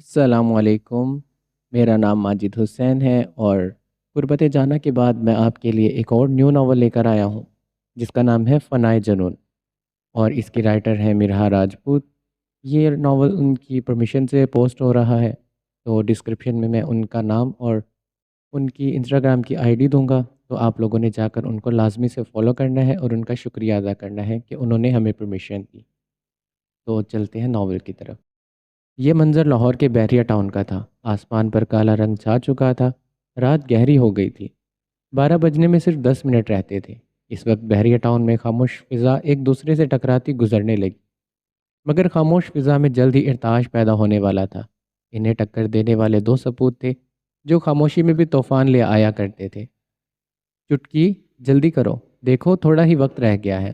السلام علیکم، میرا نام ماجد حسین ہے اور غربت جانا کے بعد میں آپ کے لیے ایک اور نیو ناول لے کر آیا ہوں جس کا نام ہے فنائے جنون اور اس کی رائٹر ہے مرہا راجپوت۔ یہ ناول ان کی پرمیشن سے پوسٹ ہو رہا ہے، تو ڈسکرپشن میں ان کا نام اور ان کی انسٹاگرام کی آئی ڈی دوں گا، تو آپ لوگوں نے جا کر ان کو لازمی سے فالو کرنا ہے اور ان کا شکریہ ادا کرنا ہے کہ انہوں نے ہمیں پرمیشن دی۔ تو چلتے ہیں ناول کی طرف۔ یہ منظر لاہور کے بحریہ ٹاؤن کا تھا۔ آسمان پر کالا رنگ چھا چکا تھا، رات گہری ہو گئی تھی۔ 12 بجنے میں صرف 10 منٹ رہتے تھے۔ اس وقت بحریہ ٹاؤن میں خاموش فضا ایک دوسرے سے ٹکراتی گزرنے لگی، مگر خاموش فضا میں جلد ہی ارتعاش پیدا ہونے والا تھا۔ انہیں ٹکر دینے والے دو سپوت تھے جو خاموشی میں بھی طوفان لے آیا کرتے تھے۔ چٹکی، جلدی کرو، دیکھو تھوڑا ہی وقت رہ گیا ہے۔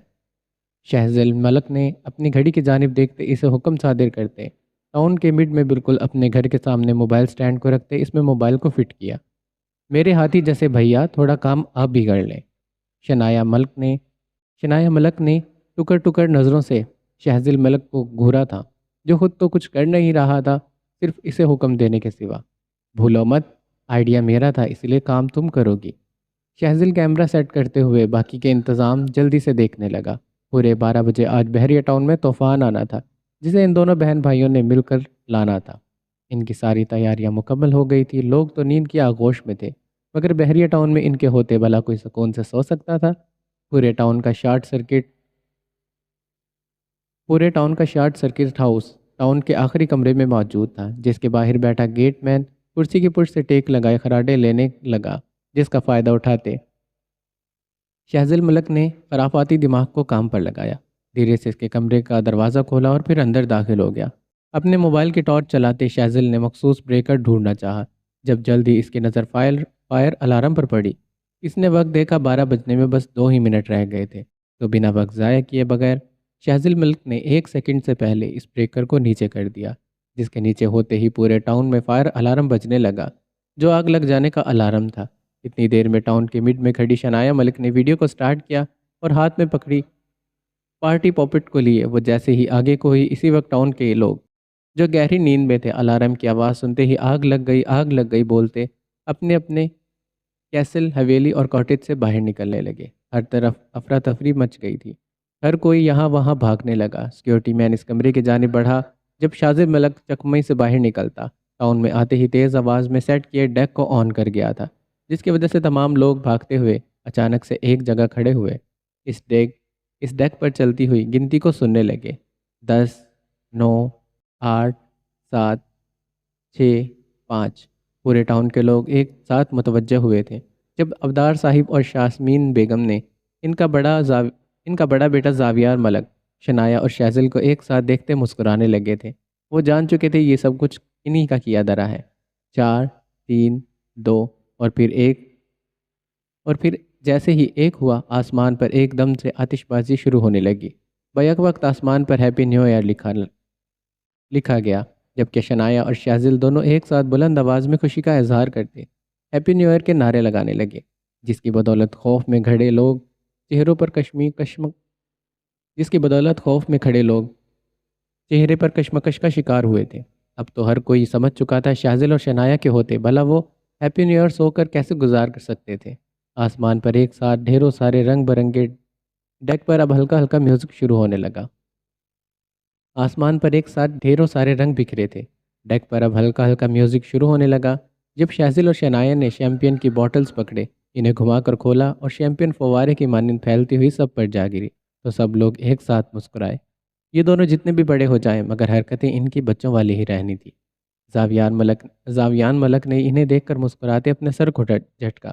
شہزل ملک نے اپنی گھڑی کی جانب دیکھتے اسے حکم صادر کرتے ٹاؤن کے مڈ میں بالکل اپنے گھر کے سامنے موبائل سٹینڈ کو رکھتے اس میں موبائل کو فٹ کیا۔ میرے ہاتھی جیسے بھیا، تھوڑا کام آپ بھی کر لیں۔ شنایا ملک نے شنایا ملک نے ٹکر ٹکر نظروں سے شہزل ملک کو گھورا تھا، جو خود تو کچھ کر نہیں رہا تھا صرف اسے حکم دینے کے سوا۔ بھولو مت، آئیڈیا میرا تھا اس لیے کام تم کرو گی۔ شہزل کیمرہ سیٹ کرتے ہوئے باقی کے انتظام جلدی سے دیکھنے لگا۔ پورے 12 بجے آج بحریہ ٹاؤن میں طوفان آنا تھا جسے ان دونوں بہن بھائیوں نے مل کر لانا تھا۔ ان کی ساری تیاریاں مکمل ہو گئی تھی، لوگ تو نیند کی آغوش میں تھے، مگر بحریہ ٹاؤن میں ان کے ہوتے بھلا کوئی سکون سے سو سکتا تھا؟ پورے ٹاؤن کا شارٹ سرکٹ ہاؤس ٹاؤن کے آخری کمرے میں موجود تھا، جس کے باہر بیٹھا گیٹ مین کرسی کی پشت سے ٹیک لگائے خراٹے لینے لگا، جس کا فائدہ اٹھاتے شہزل ملک نے خرافاتی دماغ کو کام پر لگایا۔ دھیرے سے اس کے کمرے کا دروازہ کھولا اور پھر اندر داخل ہو گیا۔ اپنے موبائل کی ٹارچ چلاتے شہزل نے مخصوص بریکر ڈھونڈنا چاہا، جب جلد ہی اس کی نظر فائر الارم پر پڑی۔ اس نے وقت دیکھا، 12 بجنے میں بس 2 ہی منٹ رہ گئے تھے، تو بنا وقت ضائع کیے بغیر شہزل ملک نے 1 سیکنڈ سے پہلے اس بریکر کو نیچے کر دیا، جس کے نیچے ہوتے ہی پورے ٹاؤن میں فائر الارم بجنے لگا، جو آگ لگ جانے کا الارم تھا۔ اتنی دیر میں ٹاؤن کے مڈ میں کھڑی شنایا ملک نے ویڈیو کو سٹارٹ کیا اور ہاتھ میں پکڑی پارٹی پاپٹ کو لیے وہ جیسے ہی آگے کو ہوئی، اسی وقت ٹاؤن کے لوگ جو گہری نیند میں تھے الارم کی آواز سنتے ہی آگ لگ گئی، آگ لگ گئی بولتے اپنے اپنے کیسل، حویلی اور کاٹیج سے باہر نکلنے لگے۔ ہر طرف افراتفری مچ گئی تھی، ہر کوئی یہاں وہاں بھاگنے لگا۔ سیکیورٹی مین اس کمرے کی جانب بڑھا جب شاذب ملک چکمئی سے باہر نکلتا۔ ٹاؤن میں آتے ہی تیز آواز میں سیٹ کیے ڈیک کو آن کر گیا تھا، جس کی وجہ سے تمام لوگ بھاگتے ہوئے اچانک سے ایک جگہ کھڑے ہوئے، اس ڈیک پر چلتی ہوئی گنتی کو سننے لگے۔ 10، 9، 8، 7، 6، 5۔ پورے ٹاؤن کے لوگ ایک ساتھ متوجہ ہوئے تھے جب ابدار صاحب اور شاسمین بیگم نے ان کا بڑا بیٹا زاویار ملک، شنایا اور شہزل کو ایک ساتھ دیکھتے مسکرانے لگے تھے۔ وہ جان چکے تھے یہ سب کچھ انہی کا کیا دھرا ہے۔ 4، 3، 2 اور پھر ایک، اور پھر جیسے ہی ایک ہوا، آسمان پر ایک دم سے آتش بازی شروع ہونے لگی۔ بیک وقت آسمان پر ہیپی نیو ایئر لکھا گیا، جبکہ شنایا اور شہزل دونوں ایک ساتھ بلند آواز میں خوشی کا اظہار کرتے ہیپی نیو ایئر کے نعرے لگانے لگے، جس کی بدولت خوف میں کھڑے لوگ چہرے پر کشمکش کا شکار ہوئے تھے۔ اب تو ہر کوئی سمجھ چکا تھا شہزل اور شنایا کے ہوتے بھلا وہ ہیپی نیو ایئر سو کر کیسے گزار کر سکتے تھے۔ آسمان پر ایک ساتھ ڈھیروں سارے رنگ برنگے ڈیک پر اب ہلکا ہلکا میوزک شروع ہونے لگا۔ آسمان پر ایک ساتھ ڈھیروں سارے رنگ بکھرے تھے، ڈیک پر اب ہلکا ہلکا میوزک شروع ہونے لگا۔ جب شہزل اور شنایا نے شیمپئن کی بوٹلز پکڑے، انہیں گھما کر کھولا اور شیمپئن فوارے کی مانند پھیلتی ہوئی سب پر جا گری، تو سب لوگ ایک ساتھ مسکرائے۔ یہ دونوں جتنے بھی بڑے ہو جائیں مگر حرکتیں ان کی بچوں والی ہی رہنی تھی۔ زاویان ملک نے انہیں دیکھ کر مسکراتے اپنے سر کو جھٹکا،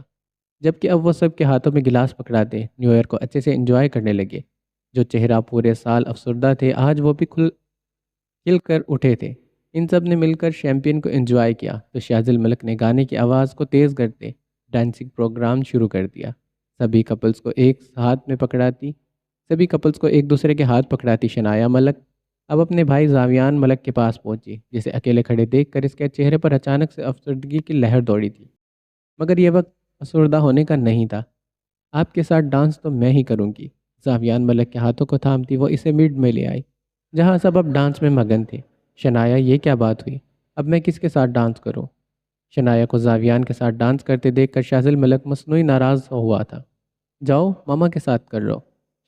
جبکہ اب وہ سب کے ہاتھوں میں گلاس پکڑاتے نیو ایئر کو اچھے سے انجوائے کرنے لگے۔ جو چہرہ پورے سال افسردہ تھے، آج وہ بھی کھل کر اٹھے تھے۔ ان سب نے مل کر شیمپئن کو انجوائے کیا تو شہزل ملک نے گانے کی آواز کو تیز کرتے ڈانسنگ پروگرام شروع کر دیا۔ سبھی کپلز کو ایک دوسرے کے ہاتھ پکڑاتی شنایا ملک اب اپنے بھائی زاویان ملک کے پاس پہنچی، جسے اکیلے کھڑے دیکھ کر اس کے چہرے پر اچانک سے افسردگی کی لہر دوڑی تھی، مگر یہ وقت افسردہ ہونے کا نہیں تھا۔ آپ کے ساتھ ڈانس تو میں ہی کروں گی۔ زاویان ملک کے ہاتھوں کو تھامتی وہ اسے مڈ میں لے آئی، جہاں سب اب ڈانس میں مگن تھے۔ شنایا، یہ کیا بات ہوئی؟ اب میں کس کے ساتھ ڈانس کروں؟ شنایا کو زاویان کے ساتھ ڈانس کرتے دیکھ کر شاذل ملک مصنوعی ناراض ہوا تھا۔ جاؤ ماما کے ساتھ کر لو۔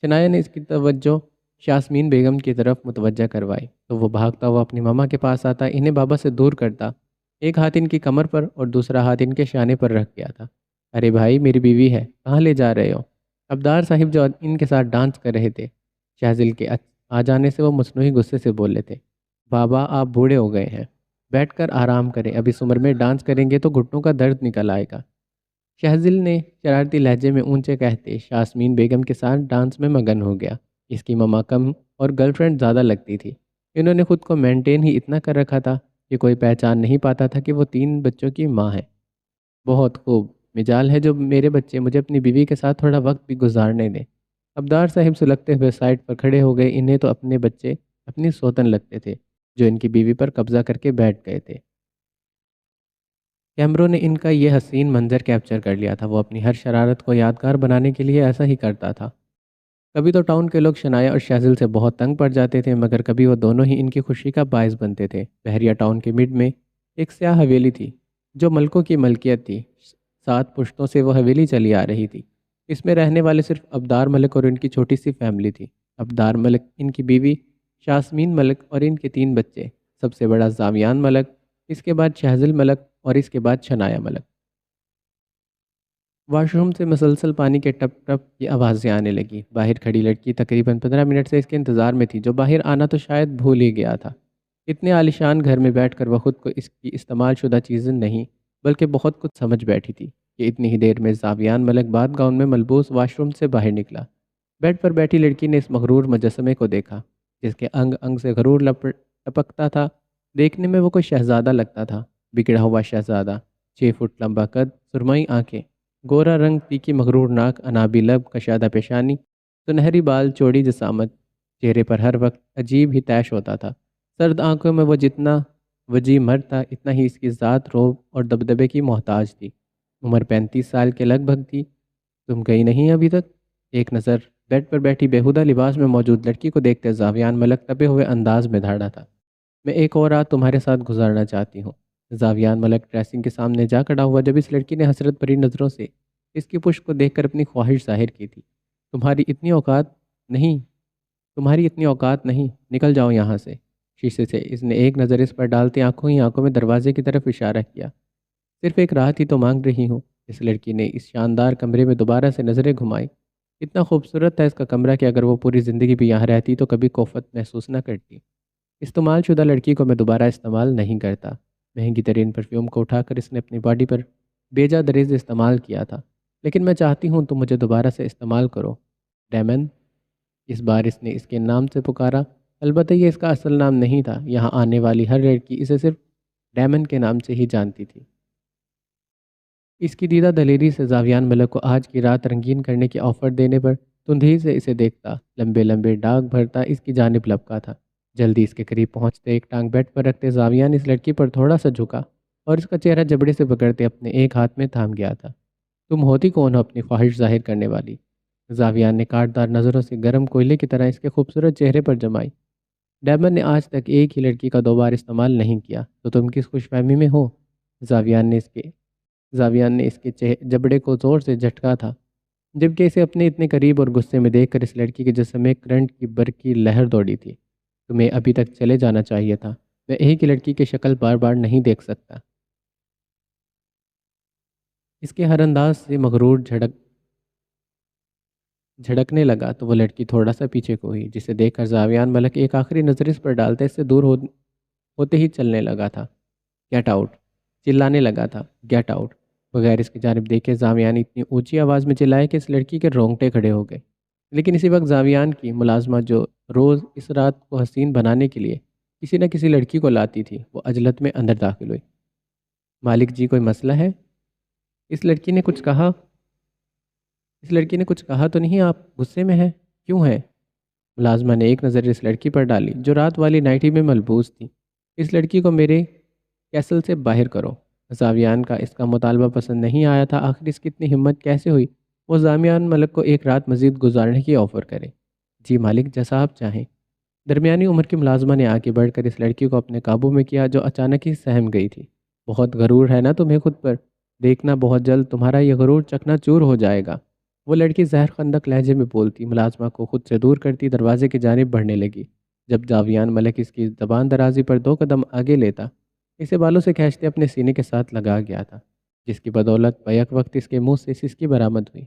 شنایا نے اس کی توجہ یاسمین بیگم کی طرف متوجہ کروائی تو وہ بھاگتا ہوا اپنی ماما کے پاس آتا، انہیں بابا سے دور کرتا، ایک ہاتھ ان کی کمر پر اور دوسرا ہاتھ ان کے شانے پر رکھ گیا تھا۔ ارے بھائی میری بیوی ہے، کہاں لے جا رہے ہو؟ ابدار صاحب جو ان کے ساتھ ڈانس کر رہے تھے، شاذل کے آ جانے سے وہ مصنوعی غصے سے بولے تھے، بابا آپ بوڑھے ہو گئے ہیں، بیٹھ کر آرام کریں، اب اس عمر میں ڈانس کریں گے تو گھٹنوں کا درد نکل آئے گا۔ شہزل نے شرارتی لہجے میں اونچے کہتے یاسمین بیگم کے ساتھ ڈانس میں مگن ہو گیا۔ اس کی ماما کم اور گرل فرینڈ زیادہ لگتی تھی۔ انہوں نے خود کو مینٹین ہی اتنا کر رکھا تھا کہ کوئی پہچان نہیں پاتا تھا کہ وہ 3 بچوں کی ماں ہے۔ بہت خوب، مجال ہے جو میرے بچے، مجھے اپنی بیوی کے ساتھ تھوڑا وقت بھی گزارنے دیں۔ ابدار صاحب سلگتے ہوئے سائڈ پر کھڑے ہو گئے، انہیں تو اپنے بچے اپنی سوتن لگتے تھے جو ان کی بیوی پر قبضہ کر کے بیٹھ گئے تھے۔ کیمروں نے ان کا یہ حسین منظر کیپچر کر لیا تھا، وہ اپنی ہر شرارت کو یادگار بنانے کے لیے ایسا ہی کرتا تھا۔ کبھی تو ٹاؤن کے لوگ شنایا اور شہزل سے بہت تنگ پڑ جاتے تھے، مگر کبھی وہ دونوں ہی ان کی خوشی کا باعث بنتے تھے۔ بحریہ ٹاؤن کے مڈ میں ایک سیاہ حویلی تھی جو ملکوں کی ملکیت تھی۔ 7 پشتوں سے وہ حویلی چلی آ رہی تھی۔ اس میں رہنے والے صرف ابدار ملک اور ان کی چھوٹی سی فیملی تھی۔ ابدار ملک، ان کی بیوی شاسمین ملک اور ان کے 3 بچے، سب سے بڑا زاویان ملک، اس کے بعد شہزل ملک اور اس کے بعد شنایا ملک۔ واش روم سے مسلسل پانی کے ٹپ ٹپ کی آوازیں آنے لگی۔ باہر کھڑی لڑکی تقریباً 15 منٹ سے اس کے انتظار میں تھی، جو باہر آنا تو شاید بھول ہی گیا تھا۔ اتنے عالیشان گھر میں بیٹھ کر وہ خود کو اس کی استعمال شدہ چیزیں نہیں بلکہ بہت کچھ سمجھ بیٹھی تھی کہ اتنی ہی دیر میں زاویان ملک باد گاؤن میں ملبوس واش روم سے باہر نکلا۔ بیڈ پر بیٹھی لڑکی نے اس مغرور مجسمے کو دیکھا جس کے انگ انگ سے غرور لپکتا تھا۔ دیکھنے میں وہ کوئی شہزادہ لگتا تھا، بگڑا ہوا شہزادہ، 6 فٹ لمبا قد، سرمئی آنکھیں، گورا رنگ، تیکھی مغرور ناک، انابی لب، کشادہ پیشانی، سنہری بال، چوڑی جسامت، چہرے پر ہر وقت عجیب ہی طیش ہوتا تھا۔ سرد آنکھوں میں وہ جتنا وجیح مرد تھا، اتنا ہی اس کی ذات روب اور دبدبے کی محتاج تھی۔ عمر 35 سال کے لگ بھگ تھی۔ تم گئی نہیں ابھی تک؟ ایک نظر بیڈ پر بیٹھی بیہودہ لباس میں موجود لڑکی کو دیکھتے زاویان ملک تپے ہوئے انداز میں دھاڑا تھا۔ میں ایک اور رات تمہارے ساتھ گزارنا چاہتی ہوں۔ زاویان ملک ڈریسنگ کے سامنے جا کھڑا ہوا جب اس لڑکی نے حسرت بھری نظروں سے اس کی پشت کو دیکھ کر اپنی خواہش ظاہر کی تھی۔ تمہاری اتنی اوقات نہیں، تمہاری اتنی اوقات نہیں، نکل جاؤ یہاں سے۔ شیشے سے اس نے ایک نظر اس پر ڈالتے آنکھوں ہی آنکھوں میں دروازے کی طرف اشارہ کیا۔ صرف ایک رات ہی تو مانگ رہی ہوں۔ اس لڑکی نے اس شاندار کمرے میں دوبارہ سے نظریں گھمائی۔ اتنا خوبصورت تھا اس کا کمرہ کہ اگر وہ پوری زندگی بھی یہاں رہتی تو کبھی کوفت محسوس نہ کرتی۔ استعمال شدہ لڑکی کو میں دوبارہ استعمال نہیں کرتا۔ مہنگی ترین پرفیوم کو اٹھا کر اس نے اپنی باڈی پر بیجا دریز استعمال کیا تھا، لیکن میں چاہتی ہوں تم مجھے دوبارہ سے استعمال کرو ڈیمن۔ اس بار اس نے اس کے نام سے پکارا، البتہ یہ اس کا اصل نام نہیں تھا۔ یہاں آنے والی ہر لڑکی اسے صرف ڈیمن کے نام سے ہی جانتی تھی۔ اس کی دیدہ دلیری سے زاویان ملک کو آج کی رات رنگین کرنے کی آفر دینے پر تندھی سے اسے دیکھتا، لمبے لمبے ڈاگ بھرتا اس کی جانب لپکا تھا۔ جلدی اس کے قریب پہنچتے ایک ٹانگ بیڈ پر رکھتے زاویان اس لڑکی پر تھوڑا سا جھکا اور اس کا چہرہ جبڑے سے پکڑتے اپنے ایک ہاتھ میں تھام گیا تھا۔ تم ہوتی کون ہو اپنی خواہش ظاہر کرنے والی؟ زاویان نے کاٹدار نظروں سے گرم کوئلے کی طرح اس کے خوبصورت چہرے پر جمائی۔ ڈیمن نے آج تک ایک ہی لڑکی کا 2 بار استعمال نہیں کیا، تو تم کس خوش فہمی میں ہو؟ زاویان نے اس کے جبڑے کو زور سے جھٹکا تھا، جبکہ اسے اپنے اتنے قریب اور غصے میں دیکھ کر اس لڑکی کے جسم میں کرنٹ کی برقی لہر دوڑی تھی۔ تمہیں ابھی تک چلے جانا چاہیے تھا، میں ایک ہی لڑکی کی شکل بار بار نہیں دیکھ سکتا۔ اس کے ہر انداز سے مغرور جھڑکنے لگا تو وہ لڑکی تھوڑا سا پیچھے کو ہوئی، جسے دیکھ کر زاویان ملک ایک آخری نظر اس پر ڈالتے اس سے دور ہوتے ہی چلنے لگا تھا۔ Get out! چلانے لگا تھا، گیٹ آؤٹ! بغیر اس کی جانب دیکھے زاویان اتنی اونچی آواز میں چلائے کہ اس لڑکی کے رونگٹے کھڑے ہو گئے۔ لیکن اسی وقت زاویان کی ملازمہ جو روز اس رات کو حسین بنانے کے لیے کسی نہ کسی لڑکی کو لاتی تھی، وہ عجلت میں اندر داخل ہوئی۔ مالک جی، کوئی مسئلہ ہے؟ اس لڑکی نے کچھ کہا تو نہیں؟ آپ غصے میں ہیں؟ کیوں ہیں؟ ملازمہ نے ایک نظر اس لڑکی پر ڈالی جو رات والی نائٹی میں ملبوس تھی۔ اس لڑکی کو میرے کیسل سے باہر کرو۔ زاویان کا اس کا مطالبہ پسند نہیں آیا تھا۔ آخر اس کی اتنی ہمت کیسے ہوئی وہ زاویان ملک کو ایک رات مزید گزارنے کی آفر کرے؟ جی مالک، جیسا آپ چاہیں۔ درمیانی عمر کی ملازمہ نے آگے بڑھ کر اس لڑکی کو اپنے قابو میں کیا جو اچانک ہی سہم گئی تھی۔ بہت غرور ہے نا تمہیں خود پر، دیکھنا بہت جلد تمہارا یہ غرور چکنا چور ہو جائے گا۔ وہ لڑکی زہر خندق لہجے میں بولتی ملازمہ کو خود سے دور کرتی دروازے کی جانب بڑھنے لگی۔ جب جاویان ملک اس کی زبان درازی پر 2 قدم آگے لیتا، اسے بالوں سے کھینچتے اپنے سینے کے ساتھ لگا گیا تھا، جس کی بدولت بیک وقت اس کے منہ سے سسکی برآمد ہوئی۔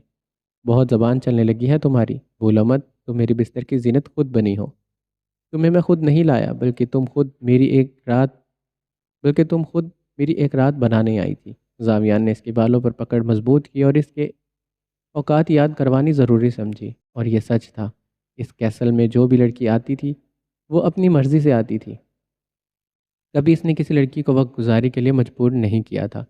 بہت زبان چلنے لگی ہے تمہاری، بھولو مت تم میری بستر کی زینت خود بنی ہو۔ تمہیں میں خود نہیں لایا بلکہ تم خود میری ایک رات بنانے آئی تھی۔ زاویان نے اس کے بالوں پر پکڑ مضبوط کی اور اس کے اوقات یاد کروانی ضروری سمجھی، اور یہ سچ تھا۔ اس کیسل میں جو بھی لڑکی آتی تھی وہ اپنی مرضی سے آتی تھی، کبھی اس نے کسی لڑکی کو وقت گزاری کے لیے مجبور نہیں کیا تھا۔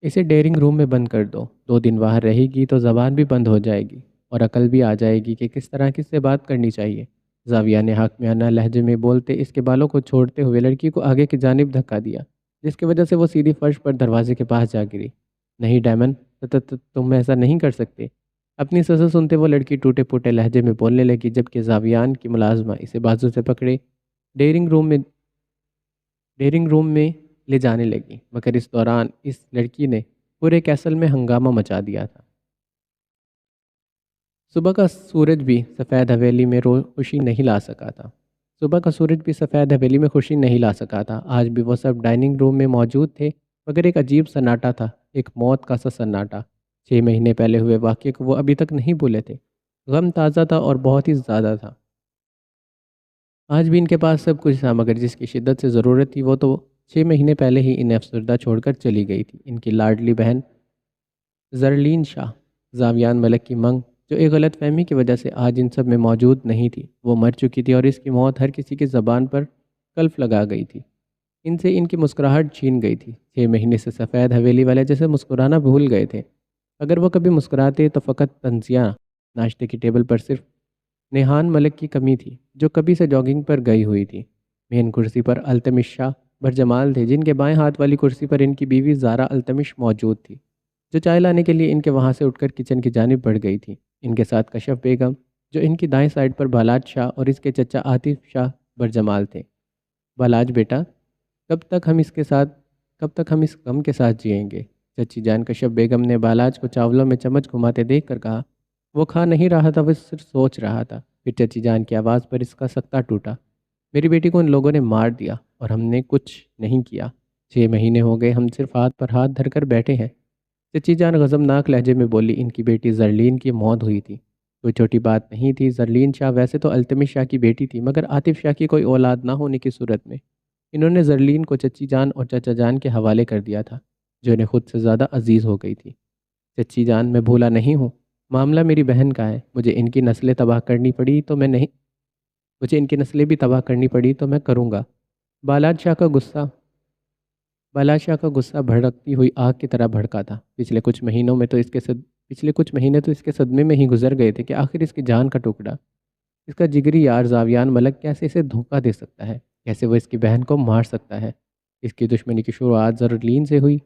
اسے ڈیرنگ روم میں بند کر دو، 2 دن باہر رہے گی تو زبان بھی بند ہو جائے گی اور عقل بھی آ جائے گی کہ کس طرح کس سے بات کرنی چاہیے۔ زاویہ نے حاکمیانہ لہجے میں بولتے اس کے بالوں کو چھوڑتے ہوئے لڑکی کو آگے کی جانب دھکا دیا، جس کی وجہ سے وہ سیدھی فرش پر دروازے کے پاس جا گری۔ نہیں ڈیمن، تم ایسا نہیں کر سکتے۔ اپنی سزا سنتے وہ لڑکی ٹوٹے پھوٹے لہجے میں بولنے لگی، جبکہ زاویان کی ملازمہ اسے بازو سے پکڑے ڈیرنگ روم میں لے جانے لگی، مگر اس دوران اس لڑکی نے پورے کیسل میں ہنگامہ مچا دیا تھا۔ صبح کا سورج بھی سفید حویلی میں خوشی نہیں لا سکا تھا۔ آج بھی وہ سب ڈائننگ روم میں موجود تھے، مگر ایک عجیب سناٹا تھا، ایک موت کا سا سناٹا۔ 6 مہینے پہلے ہوئے واقعے کو وہ ابھی تک نہیں بھولے تھے۔ غم تازہ تھا اور بہت ہی زیادہ تھا۔ آج بھی ان کے پاس سب کچھ تھا، مگر جس کی شدت سے ضرورت تھی وہ تو 6 مہینے پہلے ہی انہیں افسردہ چھوڑ کر چلی گئی تھی۔ ان کی لاڈلی بہن زرلین شاہ، زاویان ملک کی منگ، جو ایک غلط فہمی کی وجہ سے آج ان سب میں موجود نہیں تھی، وہ مر چکی تھی اور اس کی موت ہر کسی کی زبان پر کلف لگا گئی تھی۔ ان سے ان کی مسکراہٹ چھین گئی تھی۔ 6 مہینے سے سفید حویلی والے جیسے مسکرانا بھول گئے تھے۔ اگر وہ کبھی مسکراتے تو فقط تنزیہ۔ ناشتے کی ٹیبل پر صرف نیہان ملک کی کمی تھی، جو کبھی سے جاگنگ پر گئی ہوئی تھی۔ مین کرسی پر التمش شاہ برجمال تھے، جن کے بائیں ہاتھ والی کرسی پر ان کی بیوی زارا التمش موجود تھی، جو چائے لانے کے لیے ان کے وہاں سے اٹھ کر کچن کی جانب بڑھ گئی تھی۔ ان کے ساتھ کشف بیگم، جو ان کی دائیں سائڈ پر بالاج شاہ اور اس کے چچا عاطف شاہ برجمال تھے۔ بالاج بیٹا، کب تک ہم اس غم کے ساتھ جئیں گے؟ چچی جان کشف بیگم نے بالاج کو چاولوں میں چمچ گھماتے دیکھ کر کہا۔ وہ کھا نہیں رہا تھا، وہ صرف سوچ رہا تھا۔ پھر چچی جان کی آواز پر اس کا سکتہ ٹوٹا۔ میری بیٹی کو ان لوگوں نے مار دیا اور ہم نے کچھ نہیں کیا۔ 6 مہینے ہو گئے ہم صرف ہاتھ پر ہاتھ دھر کر بیٹھے ہیں۔ چچی جان غضبناک لہجے میں بولی، ان کی بیٹی زرلین کی موت ہوئی تھی، کوئی چھوٹی بات نہیں تھی۔ زرلین شاہ ویسے تو التمش شاہ کی بیٹی تھی، مگر عاطف شاہ کی کوئی اولاد نہ ہونے کی صورت میں انہوں نے زرلین کو چچی جان اور چچا جان کے حوالے کر دیا تھا، جو انہیں خود سے زیادہ عزیز ہو گئی تھی۔ چچی جان، میں بھولا نہیں ہوں، معاملہ میری بہن کا ہے۔ مجھے ان کی نسلیں بھی تباہ کرنی پڑی تو میں کروں گا۔ بالاج شاہ کا غصہ بھڑکتی ہوئی آگ کی طرح بھڑکا تھا۔ پچھلے کچھ مہینے تو اس کے صدمے میں ہی گزر گئے تھے کہ آخر اس کی جان کا ٹکڑا، اس کا جگری یار زاویان ملک کیسے اسے دھوکہ دے سکتا ہے، کیسے وہ اس کی بہن کو مار سکتا ہے۔ اس کی دشمنی کی شروعات زرلین سے ہوئی۔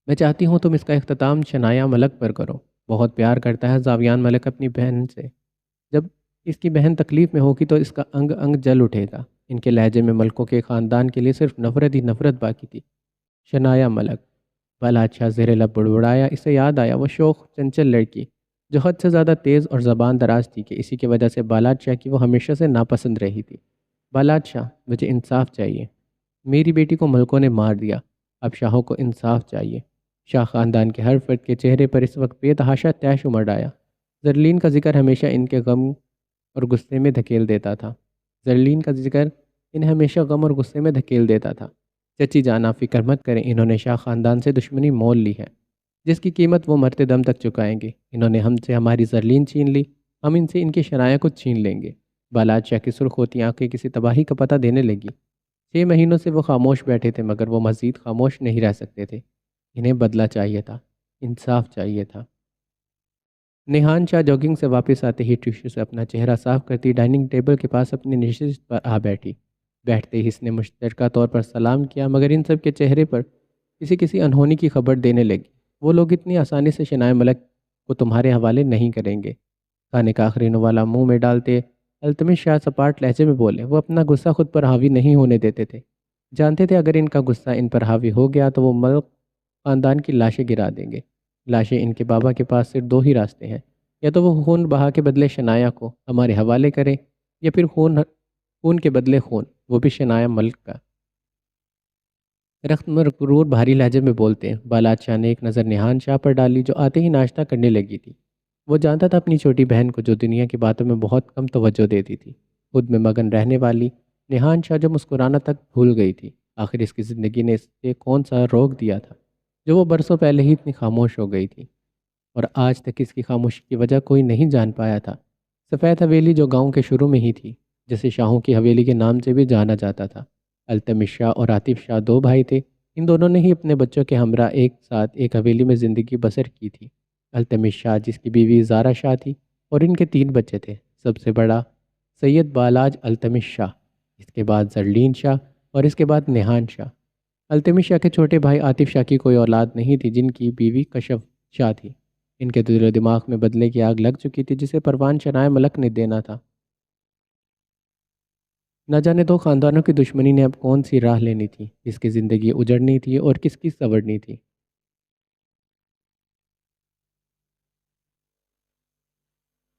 میں چاہتی ہوں تم اس کا اختتام شنایا ملک پر کرو۔ بہت پیار کرتا ہے زاویان ملک اپنی بہن سے۔ جب اس کی بہن تکلیف میں ہوگی تو اس کا انگ انگ جل اٹھے گا۔ ان کے لہجے میں ملکوں کے خاندان کے لیے صرف نفرت ہی نفرت باقی تھی۔ شنایا ملک، بالاج شاہ زیر لب بڑبڑایا۔ اسے یاد آیا وہ شوخ چنچل لڑکی جو حد سے زیادہ تیز اور زبان دراز تھی کہ اسی کی وجہ سے بالاج شاہ کی وہ ہمیشہ سے ناپسند رہی تھی۔ بالاج شاہ، مجھے انصاف چاہیے۔ میری بیٹی کو ملکوں نے مار دیا، اب شاہوں کو انصاف چاہیے۔ شاہ خاندان کے ہر فرد کے چہرے پر اس وقت بے تحاشا طیش امڑ آیا۔ زرلین کا ذکر ہمیشہ ان کے غم اور غصے میں دھکیل دیتا تھا۔ چچی جان، آپ فکر مت کریں، انہوں نے شاہ خاندان سے دشمنی مول لی ہے، جس کی قیمت وہ مرتے دم تک چکائیں گے۔ انہوں نے ہم سے ہماری زرلین چھین لی، ہم ان سے ان کی شنایا کو چھین لیں گے۔ بالاج شاہ کی سرخ ہوتی آنکھیں کسی تباہی کا پتہ دینے لگی۔ 6 مہینوں سے وہ خاموش بیٹھے تھے، مگر وہ مزید خاموش نہیں رہ سکتے تھے۔ انہیں بدلہ چاہیے تھا، انصاف چاہیے تھا۔ نیہان شاہ جاگنگ سے واپس آتے ہی ٹیشو سے اپنا چہرہ صاف کرتی ڈائننگ ٹیبل کے پاس اپنی نشست پر آ بیٹھی۔ بیٹھتے ہی اس نے مشترکہ طور پر سلام کیا، مگر ان سب کے چہرے پر کسی انہونی کی خبر دینے لگی۔ وہ لوگ اتنی آسانی سے شنائے ملک کو تمہارے حوالے نہیں کریں گے۔ کھانے کا آخری نوالا منہ میں ڈالتے التمش شاہ سپاٹ لہجے میں بولے۔ وہ اپنا غصہ خود پر حاوی نہیں ہونے دیتے تھے، جانتے تھے اگر ان کا غصہ ان پر حاوی ہو گیا تو وہ ملک خاندان کی لاشیں گرا دیں گے۔ لاشیں ان کے بابا کے پاس صرف دو ہی راستے ہیں، یا تو وہ خون بہا کے بدلے شنایا کو ہمارے حوالے کریں، یا پھر خون کے بدلے خون، وہ بھی شنایا ملک کا۔ رخت مرور بھاری لہجے میں بولتے ہیں۔ بالات شاہ نے ایک نظر نہان شاہ پر ڈالی جو آتے ہی ناشتہ کرنے لگی تھی۔ وہ جانتا تھا اپنی چھوٹی بہن کو جو دنیا کی باتوں میں بہت کم توجہ دیتی تھی، خود میں مگن رہنے والی نہان شاہ جو مسکرانا تک بھول گئی تھی۔ آخر اس کی زندگی نے اس سے کون سا روک دیا تھا جو وہ برسوں پہلے ہی اتنی خاموش ہو گئی تھی، اور آج تک اس کی خاموشی کی وجہ کوئی نہیں جان پایا تھا۔ سفید حویلی جو گاؤں کے شروع میں ہی تھی، جسے شاہوں کی حویلی کے نام سے بھی جانا جاتا تھا۔ التمش شاہ اور عاطف شاہ دو بھائی تھے۔ ان دونوں نے ہی اپنے بچوں کے ہمراہ ایک ساتھ ایک حویلی میں زندگی بسر کی تھی۔ التمش شاہ جس کی بیوی زارا شاہ تھی، اور ان کے 3 بچے تھے۔ سب سے بڑا سید بالاج التمش شاہ، اس کے بعد زرلین شاہ، اور اس کے بعد نہان شاہ۔ التمش شاہ کے چھوٹے بھائی عاطف شاہ کی کوئی اولاد نہیں تھی، جن کی بیوی کشف شاہ تھی۔ ان کے دل و دماغ میں بدلے کی آگ لگ چکی تھی جسے پروان شنائے ملک نے دینا تھا۔ نہ جانے دو خاندانوں کی دشمنی نے اب کون سی راہ لینی تھی، کس کی زندگی اجڑنی تھی اور کس کی سنورنی تھی۔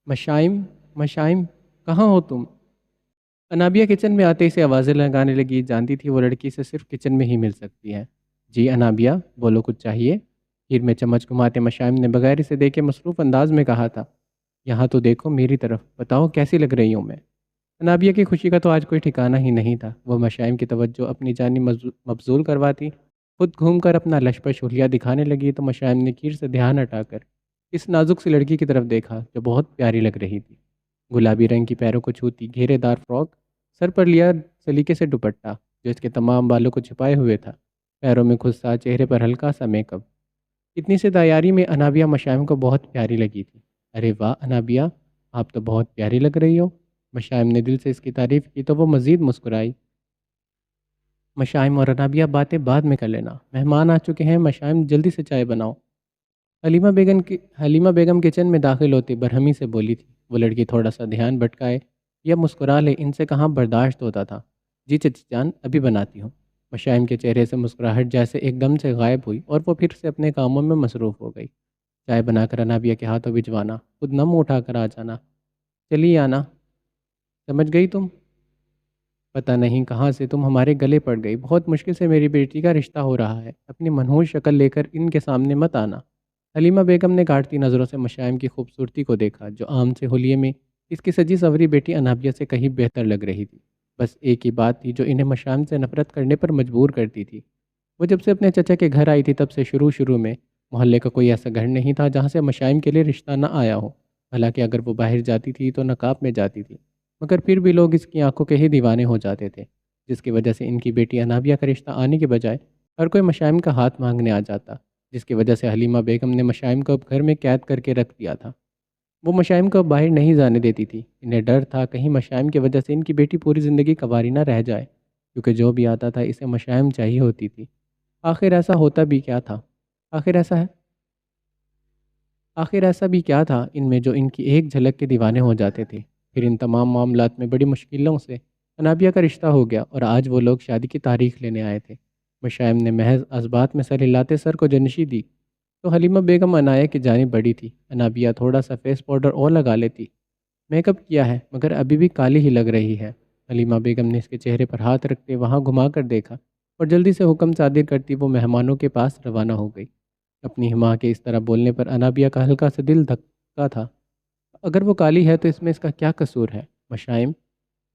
مشائم، مشائم، کہاں ہو تم؟ انابیہ کچن میں آتے اسے آوازیں لگانے لگی، جانتی تھی وہ لڑکی سے صرف کچن میں ہی مل سکتی ہے۔ جی انابیہ، بولو کچھ چاہیے؟ کھیر میں چمچ گھماتے مشائم نے بغیر اسے دیکھے مصروف انداز میں کہا تھا۔ یہاں تو دیکھو میری طرف، بتاؤ کیسی لگ رہی ہوں میں؟ انابیہ کی خوشی کا تو آج کوئی ٹھکانہ ہی نہیں تھا۔ وہ مشائم کی توجہ اپنی جانب مبذول کرواتی خود گھوم کر اپنا لشپش حلیہ دکھانے لگی تو مشائم نے کھیر سے دھیان ہٹا کر اس نازک سی لڑکی کی طرف دیکھا جو بہت پیاری لگ رہی تھی۔ گلابی رنگ کی پیروں کو چھوتی گھیرے دار فراک، سر پر لیا سلیقے سے دوپٹہ جو اس کے تمام بالوں کو چھپائے ہوئے تھا، پیروں میں خود چہرے پر ہلکا سا میک اپ۔ اتنی سی تیاری میں انابیہ مشائم کو بہت پیاری لگی تھی۔ ارے واہ انابیہ، آپ تو بہت پیاری لگ رہی ہو۔ مشائم نے دل سے اس کی تعریف کی تو وہ مزید مسکرائی۔ مشائم اور انابیہ باتیں بعد میں کر لینا، مہمان آ چکے ہیں، مشائم جلدی سے چائے بناؤ۔ حلیمہ بیگم کچن میں داخل ہوتی برہمی سے بولی تھی۔ وہ لڑکی تھوڑا سا دھیان بھٹکائے یا مسکرا لے، ان سے کہاں برداشت ہوتا تھا۔ جی چچی جان، ابھی بناتی ہوں۔ مشائم کے چہرے سے مسکراہٹ جیسے ایک دم سے غائب ہوئی اور وہ پھر سے اپنے کاموں میں مصروف ہو گئی۔ چائے بنا کر انابیہ کے ہاتھوں بھجوانا، خود نم اٹھا کر آ جانا۔ چلی آنا، سمجھ گئی تم؟ پتہ نہیں کہاں سے تم ہمارے گلے پڑ گئی، بہت مشکل سے میری بیٹی کا رشتہ ہو رہا ہے، اپنی منحوس شکل لے کر ان کے سامنے مت آنا۔ حلیمہ بیگم نے کاٹتی نظروں سے مشائم کی خوبصورتی کو دیکھا جو عام سے حلیے میں اس کی سجی سوری بیٹی انابیہ سے کہیں بہتر لگ رہی تھی۔ بس ایک ہی بات تھی جو انہیں مشائم سے نفرت کرنے پر مجبور کرتی تھی۔ وہ جب سے اپنے چچا کے گھر آئی تھی تب سے شروع میں محلے کا کوئی ایسا گھر نہیں تھا جہاں سے مشائم کے لیے رشتہ نہ آیا ہو۔ حالانکہ اگر وہ باہر جاتی تھی تو نقاب میں جاتی تھی، مگر پھر بھی لوگ اس کی آنکھوں کے ہی دیوانے ہو جاتے تھے، جس کی وجہ سے ان کی بیٹی انابیہ کا رشتہ آنے کے بجائے ہر کوئی مشائم کا ہاتھ مانگنے آ جاتا، جس کی وجہ سے حلیمہ بیگم نے مشائم کو اب گھر میں قید کر کے رکھ دیا تھا۔ وہ مشائم کو اب باہر نہیں جانے دیتی تھی۔ انہیں ڈر تھا کہیں مشائم کی وجہ سے ان کی بیٹی پوری زندگی کنواری نہ رہ جائے، کیونکہ جو بھی آتا تھا اسے مشائم چاہیے ہوتی تھی۔ آخر ایسا ہوتا بھی کیا تھا؟ آخر ایسا بھی کیا تھا ان میں جو ان کی ایک جھلک کے دیوانے ہو جاتے تھے؟ پھر ان تمام معاملات میں بڑی مشکلوں سے انابیہ کا رشتہ ہو گیا اور آج وہ لوگ شادی کی تاریخ لینے آئے تھے۔ مشائم نے محض اسبات میں سر ہلاتے سر کو جنشی دی تو حلیمہ بیگم عنایہ کی جانب بڑھی تھی۔ انابیہ تھوڑا سا فیس پاؤڈر اور لگا لیتی، میک اپ کیا ہے مگر ابھی بھی کالی ہی لگ رہی ہے۔ حلیمہ بیگم نے اس کے چہرے پر ہاتھ رکھتے وہاں گھما کر دیکھا اور جلدی سے حکم صادر کرتی وہ مہمانوں کے پاس روانہ ہو گئی۔ اپنی ماں کے اس طرح بولنے پر انابیہ کا ہلکا سا دل دھکا تھا۔ اگر وہ کالی ہے تو اس میں اس کا کیا قصور ہے؟ مشائم،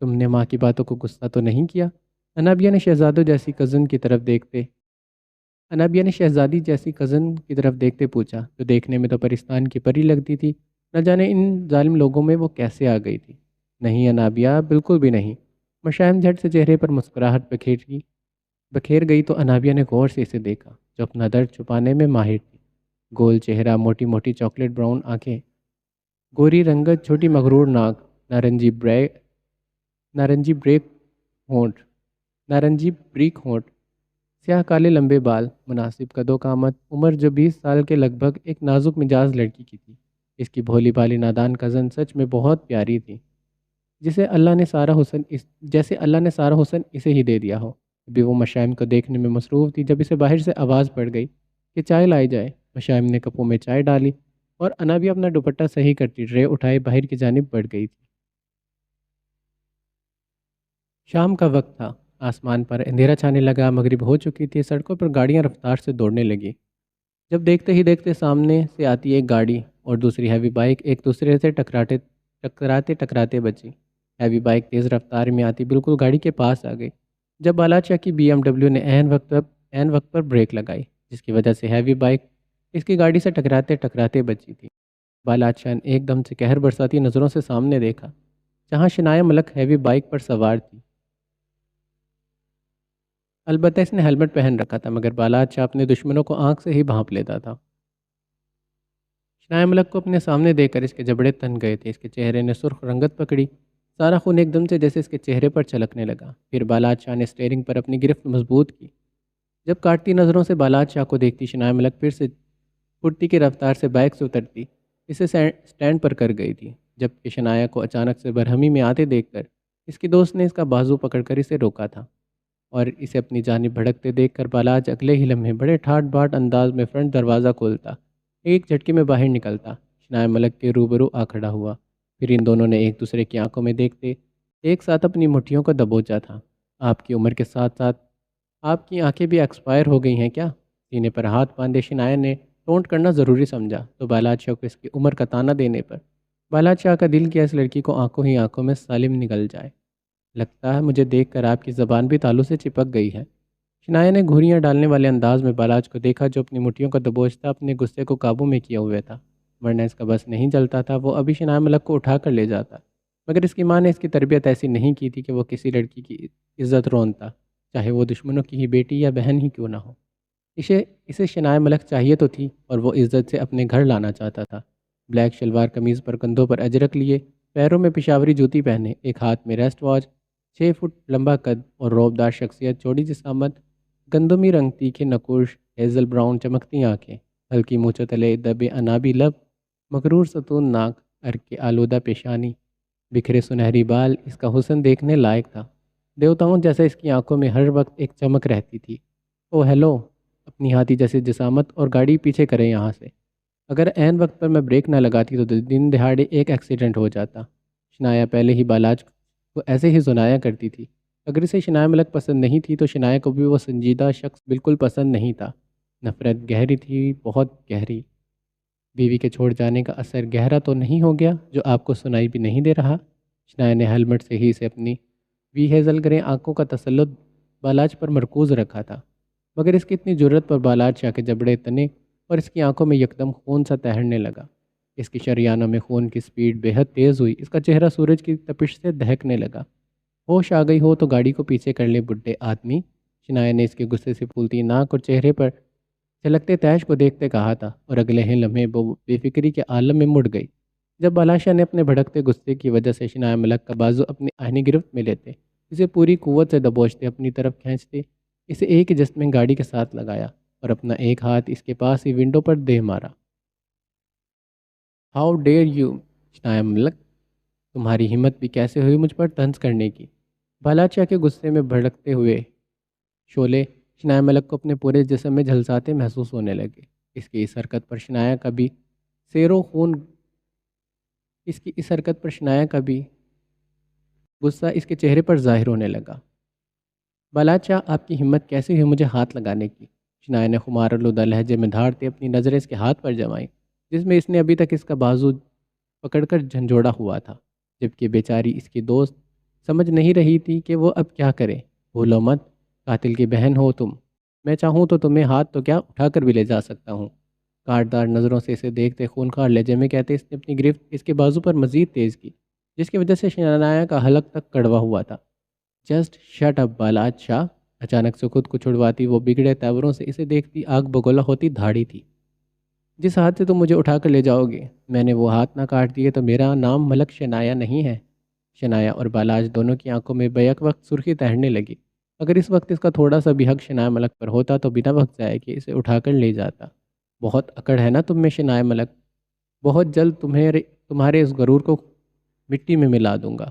تم نے ماں کی باتوں کو غصہ تو نہیں کیا؟ انابیہ نے شہزادی جیسی کزن کی طرف دیکھتے پوچھا، جو دیکھنے میں تو پرستان کی پری لگتی تھی، نہ جانے ان ظالم لوگوں میں وہ کیسے آ گئی تھی۔ نہیں انابیہ، بالکل بھی نہیں۔ مشائم جھٹ سے چہرے پر مسکراہٹ بکھیر گئی تو انابیہ نے غور سے اسے دیکھا جو اپنا درد چھپانے میں ماہر تھی۔ گول چہرہ، موٹی موٹی چاکلیٹ براؤن آنکھیں، گوری رنگت، چھوٹی مغرور ناک، نارنجی بریک ہونٹ، سیاہ کالے لمبے بال، مناسب قد و قامت، عمر جو 20 سال کے لگ بھگ، ایک نازک مزاج لڑکی کی تھی۔ اس کی بھولی بھالی نادان کزن سچ میں بہت پیاری تھی۔ جیسے اللہ نے سارا حسن اسے ہی دے دیا ہو۔ ابھی وہ مشائم کو دیکھنے میں مصروف تھی جب اسے باہر سے آواز پڑ گئی کہ چائے لائی جائے۔ مشائم نے کپوں میں چائے ڈالی اور انا بھی اپنا دوپٹہ صحیح کرتی ٹرے اٹھائے باہر کی جانب بڑھ گئی تھی۔ شام کا وقت تھا، آسمان پر اندھیرا چھانے لگا، مغرب ہو چکی تھی، سڑکوں پر گاڑیاں رفتار سے دوڑنے لگی۔ جب دیکھتے ہی دیکھتے سامنے سے آتی ایک گاڑی اور دوسری ہیوی بائک ایک دوسرے سے ٹکراتے بچی۔ ہیوی بائک تیز رفتار میں آتی بالکل گاڑی کے پاس آ گئی۔ جب بالاچا کی BMW نے عین وقت پر بریک لگائی، جس کی وجہ سے ہیوی بائک اس کی گاڑی سے ٹکراتے بچی تھی۔ بالاچا نے ایک دم سے قہر برساتی نظروں سے سامنے دیکھا، جہاں شنایا ملک ہیوی بائک پر سوار تھی۔ البتہ اس نے ہیلمٹ پہن رکھا تھا، مگر بالاچا اپنے دشمنوں کو آنکھ سے ہی بھانپ لیتا تھا۔ شنایا ملک کو اپنے سامنے دیکھ کر اس کے جبڑے تن گئے تھے، اس کے چہرے نے سرخ رنگت پکڑی، سارا خون ایک دم سے جیسے اس کے چہرے پر چھلکنے لگا۔ پھر بالاچا نے اسٹیئرنگ پر اپنی گرفت مضبوط کی۔ جب کاٹتی نظروں سے بالاچا کو دیکھتی، شنایا ملک پھر سے پھرتی کی رفتار سے بائک سے اترتی اسے سٹینڈ پر کر گئی تھی، جبکہ شنایا کو اچانک سے برہمی میں آتے دیکھ کر اس کی دوست نے اس کا بازو پکڑ کر اسے روکا تھا، اور اسے اپنی جانب بھڑکتے دیکھ کر بالاچ اگلے ہی لمحے بڑے ٹھاٹ باٹ انداز میں فرنٹ دروازہ کھولتا، ایک جھٹکے میں باہر نکلتا، شنایا ملک کے روبرو آ کھڑا ہوا۔ پھر ان دونوں نے ایک دوسرے کی آنکھوں میں دیکھتے ایک ساتھ اپنی مٹھیوں کو دبوچا تھا۔ آپ کی عمر کے ساتھ ساتھ آپ کی آنکھیں بھی ایکسپائر ہو گئی ہیں کیا؟ سینے پر ہاتھ باندھے شنایا نے ٹونٹ کرنا ضروری سمجھا، تو بالاچا کو اس کی عمر کا تانا دینے پر بالاچا کا دل کیا اس لڑکی کو آنکھوں ہی آنکھوں میں سالم نگل جائے۔ لگتا ہے مجھے دیکھ کر آپ کی زبان بھی تالوں سے چپک گئی ہے۔ شنایا نے گھوریاں ڈالنے والے انداز میں بالاچ کو دیکھا، جو اپنی مٹھیوں کا دبوچتا اپنے غصے کو قابو میں کیا ہوئے تھا، ورنہ اس کا بس نہیں چلتا تھا وہ ابھی شنایا ملک کو اٹھا کر لے جاتا، مگر اس کی ماں نے اس کی تربیت ایسی نہیں کی تھی کہ وہ کسی لڑکی کی عزت رونتا، چاہے وہ دشمنوں کی ہی بیٹی یا بہن ہی کیوں نہ ہو۔ اسے شنایا ملک چاہیے تو تھی، اور وہ عزت سے اپنے گھر لانا چاہتا تھا۔ بلیک شلوار قمیض پر کندھوں پر اجرک لیے، پیروں میں پشاوری جوتی پہنے، ایک ہاتھ میں ریسٹ واچ، 6 فٹ لمبا قد اور روبدار شخصیت، چوڑی جسامت، گندمی رنگ تیکھے نقوش، ہیزل براؤن چمکتی آنکھیں، ہلکی مونچھوں تلے دبے انابی لب، مغرور ستون ناک، عرق کے آلودہ پیشانی، بکھرے سنہری بال، اس کا حسن دیکھنے لائق تھا۔ دیوتاؤں جیسا اس کی آنکھوں میں ہر وقت ایک چمک رہتی تھی۔ او ہیلو، اپنی ہاتھی جیسی جسامت اور گاڑی پیچھے کرے یہاں سے۔ اگر عین وقت پر میں بریک نہ لگاتی تو دن دہاڑے ایک ایکسیڈنٹ ہو جاتا۔ شنایا پہلے ہی بالاچ کو ایسے ہی سنایا کرتی تھی۔ اگر اسے شنایا ملک پسند نہیں تھی تو شنایا کو بھی وہ سنجیدہ شخص بالکل پسند نہیں تھا۔ نفرت گہری تھی، بہت گہری۔ بیوی کے چھوڑ جانے کا اثر گہرا تو نہیں ہو گیا جو آپ کو سنائی بھی نہیں دے رہا؟ شنایا نے ہیلمٹ سے ہی سے اپنی ہیزل گرے آنکھوں کا تسلط بالاچ پر مرکوز رکھا تھا، مگر اس کی اتنی جرت پر بالاچ کے جبڑے تنے اور اس کی آنکھوں میں یکدم خون سا تہرنے لگا۔ اس کی شریانوں میں خون کی سپیڈ بے حد تیز ہوئی، اس کا چہرہ سورج کی تپش سے دہکنے لگا۔ ہوش آ گئی ہو تو گاڑی کو پیچھے کر لے بڈھے آدمی، شنایا نے اس کے غصے سے پھولتی ناک اور چہرے پر چھلکتے تیش کو دیکھتے کہا تھا، اور اگلے ہی لمحے وہ بے فکری کے عالم میں مڑ گئی جب بالاشا نے اپنے بھڑکتے غصے کی وجہ سے شنایا ملک کا بازو اپنی آہنی گرفت میں لیتے اسے پوری قوت سے دبوچتے اپنی طرف کھینچتے اسے ایک ہی جست میں گاڑی کے ساتھ لگایا اور اپنا ایک ہاتھ اس کے پاس ہی ونڈو پر دے مارا۔ ہاؤ ڈیئر یو شنایا ملک، تمہاری ہمت بھی کیسے ہوئی مجھ پر طنز کرنے کی؟ بالاچا کے غصے میں بھڑکتے ہوئے شعلے شنایا ملک کو اپنے پورے جسم میں جھلساتے محسوس ہونے لگے۔ اس کی اس حرکت پر شنایا کا بھی غصہ اس کے چہرے پر ظاہر ہونے لگا۔ بالاچا، آپ کی ہمت کیسے ہوئی مجھے ہاتھ لگانے کی؟ شنایا نے خمار آلودہ لہجے میں دھاڑتے اپنی نظریں اس کے ہاتھ پر جمائیں، جس میں اس نے ابھی تک اس کا بازو پکڑ کر جھنجھوڑا ہوا تھا، جبکہ بیچاری اس کی دوست سمجھ نہیں رہی تھی کہ وہ اب کیا کرے۔ بھولو مت، قاتل کی بہن ہو تم، میں چاہوں تو تمہیں ہاتھ تو کیا اٹھا کر بھی لے جا سکتا ہوں۔ کاٹدار نظروں سے اسے دیکھتے خونخوار لہجے میں کہتے اس نے اپنی گرفت اس کے بازو پر مزید تیز کی، جس کی وجہ سے شنایا کا حلق تک کڑوا ہوا تھا۔ جسٹ شٹ اپ بالاچا، اچانک سے خود کو چھڑواتی وہ بگڑے تیوروں سے اسے دیکھتی آگ بگولا ہوتی دھاڑی تھی۔ جس ہاتھ سے تم مجھے اٹھا کر لے جاؤ گے، میں نے وہ ہاتھ نہ کاٹ دیے تو میرا نام ملک شنایا نہیں ہے۔ شنایا اور بالاچ دونوں کی آنکھوں میں بیک وقت سرخی تہرنے لگی۔ اگر اس وقت اس کا تھوڑا سا بھی حق شنایا ملک پر ہوتا تو بنا وقت ضائع کیے اسے اٹھا کر لے جاتا۔ بہت اکڑ ہے نا تم میں شنایا ملک، بہت جلد تمہارے اس غرور کو مٹی میں ملا دوں گا۔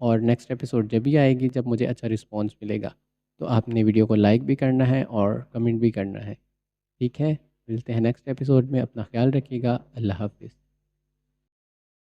اور نیکسٹ ایپیسوڈ جب بھی آئے گی جب مجھے اچھا رسپانس ملے گا، تو آپ نے ویڈیو کو لائک بھی کرنا ہے اور کمنٹ بھی کرنا ہے، ٹھیک ہے؟ ملتے ہیں نیکسٹ ایپیسوڈ میں، اپنا خیال رکھیے گا، اللہ حافظ۔